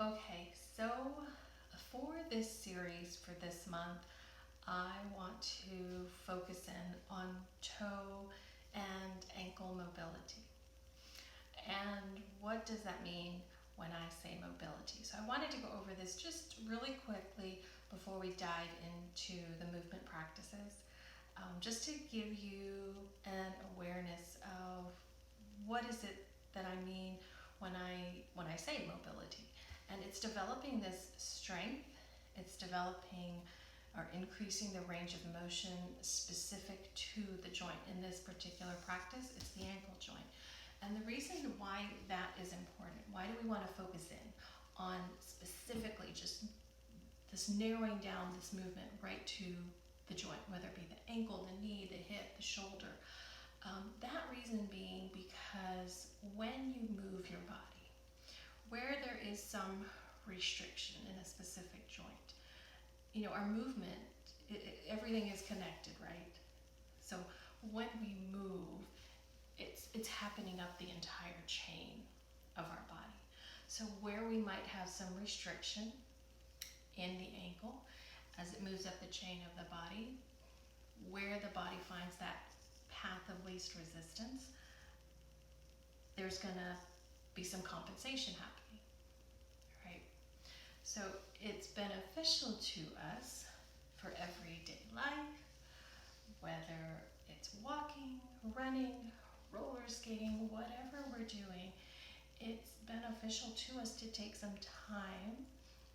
Okay, so for this series for this month, I want to focus in on toe and ankle mobility. And what does that mean when I say mobility? So I wanted to go over this just really quickly before we dive into the movement practices, just to give you an awareness of what is it that I mean when I say mobility. And it's developing this strength, it's developing or increasing the range of motion specific to the joint. In this particular practice, it's the ankle joint. And the reason why that is important, why do we want to focus in on specifically just this narrowing down this movement right to the joint, whether it be the ankle, the knee, the hip, the shoulder. That reason being because when you move your body, where there is some restriction in a specific joint, our movement, everything is connected, right? So when we move, it's happening up the entire chain of our body. So where we might have some restriction in the ankle as it moves up the chain of the body, where the body finds that path of least resistance, there's going to be some compensation happening, right? So it's beneficial to us for everyday life, whether it's walking, running, roller skating, whatever we're doing. It's beneficial to us to take some time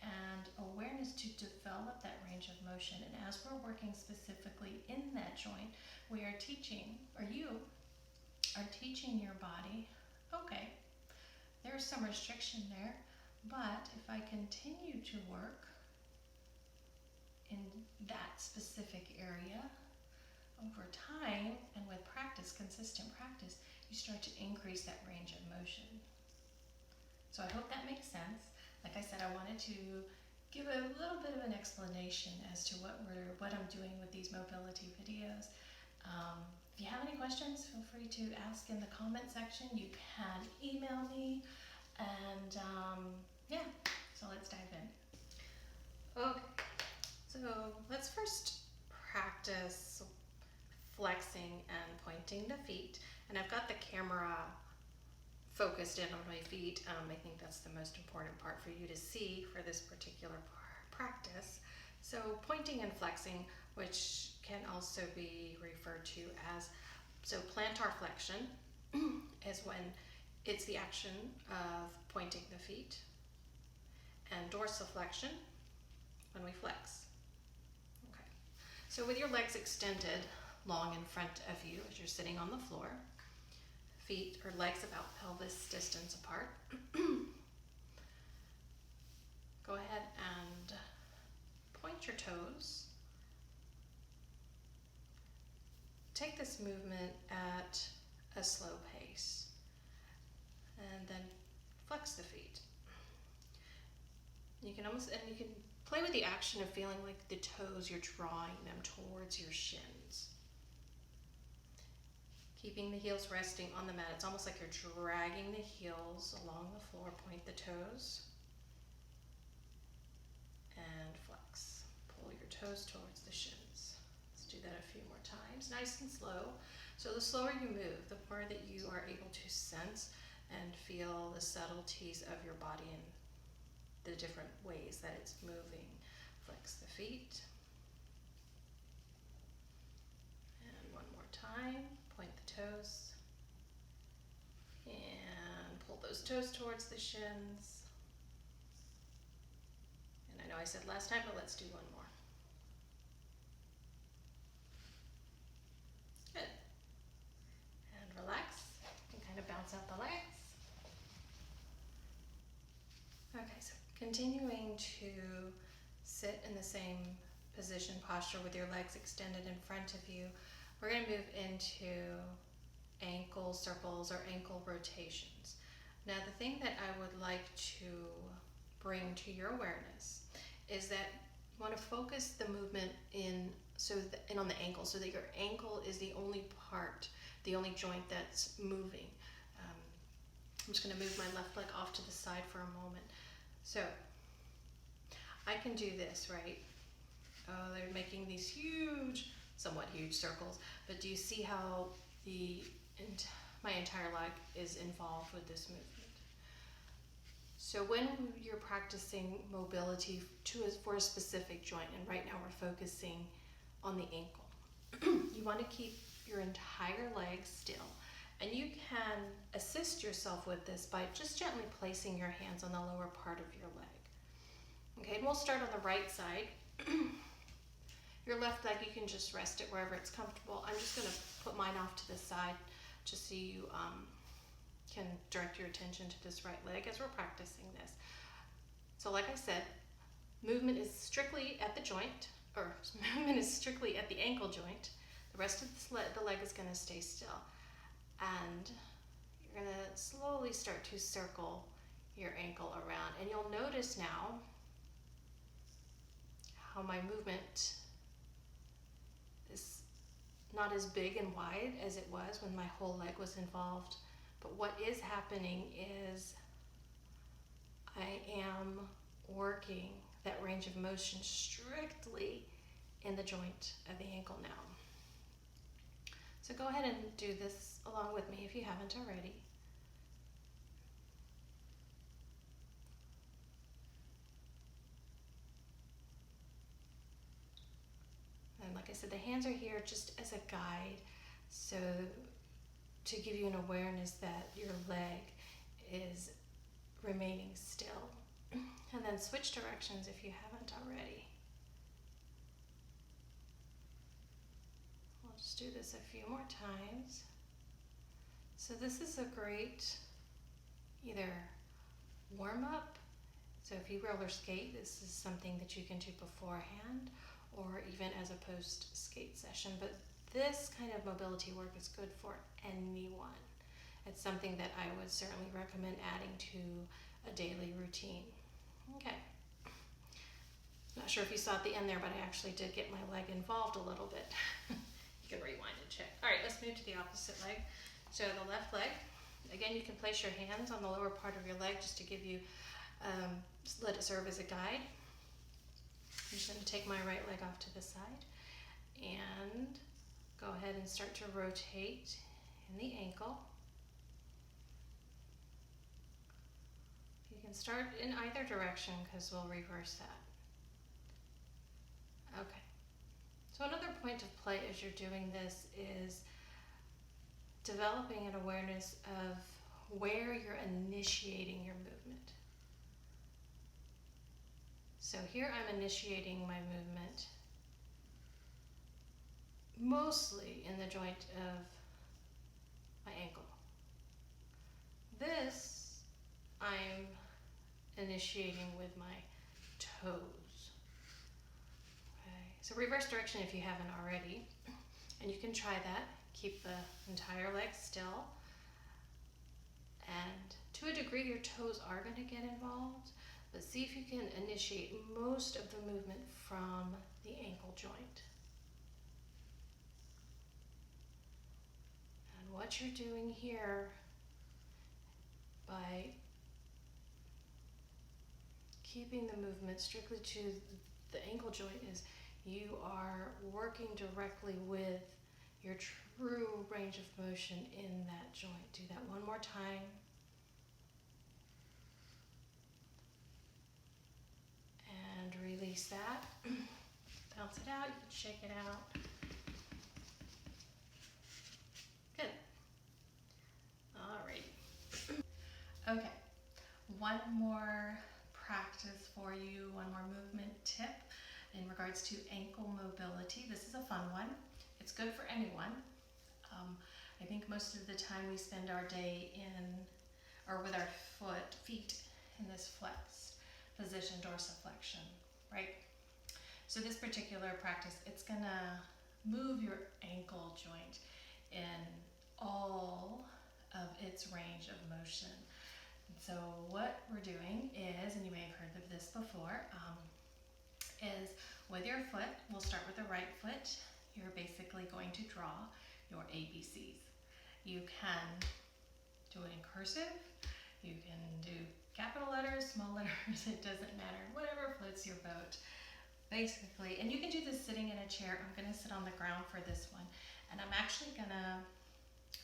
and awareness to develop that range of motion. And as we're working specifically in that joint, we are teaching, or you are teaching your body, okay, there's some restriction there, but if I continue to work in that specific area over time and with practice, consistent practice, you start to increase that range of motion. So I hope that makes sense. Like I said, I wanted to give a little bit of an explanation as to what I'm doing with these mobility videos. If you have any questions, feel free to ask in the comment section. You can email me, and so let's dive in. Okay, so let's first practice flexing and pointing the feet. And I've got the camera focused in on my feet. I think that's the most important part for you to see for this particular practice. So pointing and flexing, which can also be referred to as, so plantar flexion is when it's the action of pointing the feet, and dorsiflexion when we flex. Okay. So with your legs extended long in front of you as you're sitting on the floor, feet or legs about pelvis distance apart, go ahead and point your toes. Take this movement at a slow pace, and then flex the feet. You can play with the action of feeling like the toes, you're drawing them towards your shins. Keeping the heels resting on the mat. It's almost like you're dragging the heels along the floor. Point the toes and flex. Pull your toes towards the shins. Let's do that a few more times, nice and slow. So the slower you move, the more that you are able to sense and feel the subtleties of your body and the different ways that it's moving. Flex the feet. And one more time. Point the toes. And pull those toes towards the shins. And I know I said last time, but let's do one more. Good. And relax. You can kind of bounce out the legs. Okay, so continuing to sit in the same position, posture with your legs extended in front of you, we're going to move into ankle circles or ankle rotations. Now, the thing that I would like to bring to your awareness is that you want to focus the movement in on the ankle, so that your ankle is the only part, the only joint that's moving. I'm just going to move my left leg off to the side for a moment. So I can do this, right? Oh, they're making these huge, somewhat huge circles, but do you see how my entire leg is involved with this movement? So when you're practicing mobility for a specific joint, and right now we're focusing on the ankle, you want to keep your entire leg still. And you can assist yourself with this by just gently placing your hands on the lower part of your leg. Okay, and we'll start on the right side. Your left leg, you can just rest it wherever it's comfortable. I'm just going to put mine off to the side just so you can direct your attention to this right leg as we're practicing this. So like I said, movement is strictly at the joint, or movement is strictly at the ankle joint. The rest of the leg is going to stay still. And you're going to slowly start to circle your ankle around. And you'll notice now how my movement is not as big and wide as it was when my whole leg was involved. But what is happening is I am working that range of motion strictly in the joint of the ankle now. So go ahead and do this along with me if you haven't already. And like I said, the hands are here just as a guide, so to give you an awareness that your leg is remaining still. And then switch directions if you haven't already. We'll just do this a few more times. So this is a great either warm up. So if you roller skate, this is something that you can do beforehand or even as a post skate session. But this kind of mobility work is good for anyone. It's something that I would certainly recommend adding to a daily routine. Okay. Not sure if you saw at the end there, but I actually did get my leg involved a little bit. You can rewind and check. All right, let's move to the opposite leg. So the left leg, again, you can place your hands on the lower part of your leg just to give you, let it serve as a guide. I'm just going to take my right leg off to the side and go ahead and start to rotate in the ankle. You can start in either direction because we'll reverse that. Okay. So another point of play as you're doing this is developing an awareness of where you're initiating your movement. So here I'm initiating my movement mostly in the joint of my ankle. This I'm initiating with my toes. Okay. So reverse direction if you haven't already. And you can try that. Keep the entire leg still. And to a degree, your toes are going to get involved. But see if you can initiate most of the movement from the ankle joint. And what you're doing here by keeping the movement strictly to the ankle joint is you are working directly with your true range of motion in that joint. Do that one more time. And release that. Bounce it out. You can shake it out. Good. All right. Okay. One more practice for you, one more movement tip in regards to ankle mobility. This is a fun one. It's good for anyone. I think most of the time we spend our day with our feet in this flexed position, dorsiflexion, right? So this particular practice, it's gonna move your ankle joint in all of its range of motion. So what we're doing is, and you may have heard of this before, is with your foot, we'll start with the right foot. You're basically going to draw your ABCs. You can do it in cursive, you can do capital letters, small letters, it doesn't matter, whatever floats your boat, basically. And you can do this sitting in a chair. I'm gonna sit on the ground for this one. And I'm actually gonna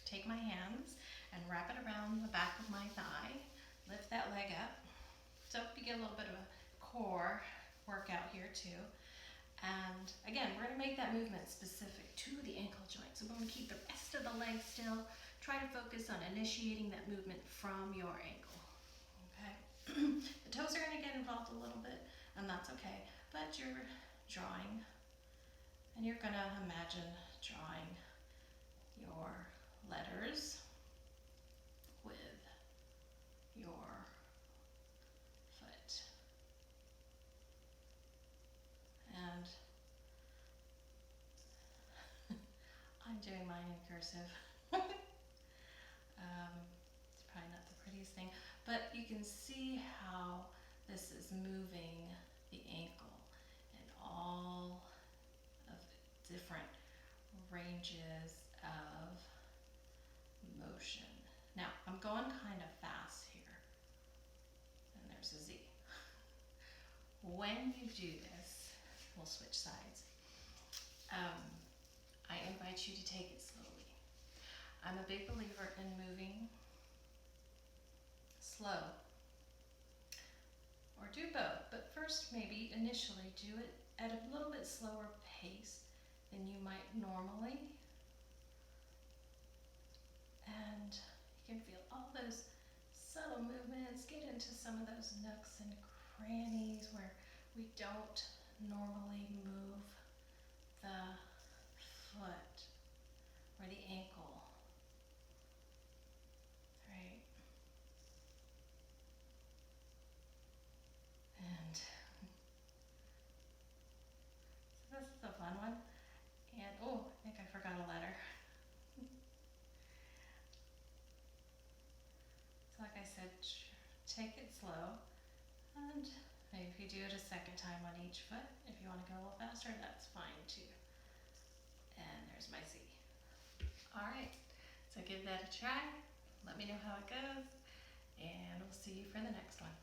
take my hands and wrap it around the back of my thigh, lift that leg up. So you get a little bit of a core workout here too. And again, we're gonna make that movement specific to the ankle joint. So we're gonna keep the rest of the leg still. Try to focus on initiating that movement from your ankle, okay? The toes are gonna get involved a little bit, and that's okay. But you're drawing, and you're gonna imagine drawing your letters with your foot. And I'm doing mine in cursive. It's probably not the prettiest thing, but you can see how this is moving the ankle in all of different ranges of motion. Now, I'm going kind of fast here, and there's a Z. When you do this, we'll switch sides. I invite you to take it slowly. I'm a big believer in moving slow, or do both, but first maybe initially do it at a little bit slower pace than you might normally. And you can feel all those subtle movements, get into some of those nooks and crannies where we don't normally move the foot or the ankle, right? And so this is a fun one. And oh, I think I forgot a letter. So like I said, take it slow, and maybe if you do it a second time on each foot, if you want to go a little faster, that's fine too. And there's my Z. All right, so give that a try. Let me know how it goes, and we'll see you for the next one.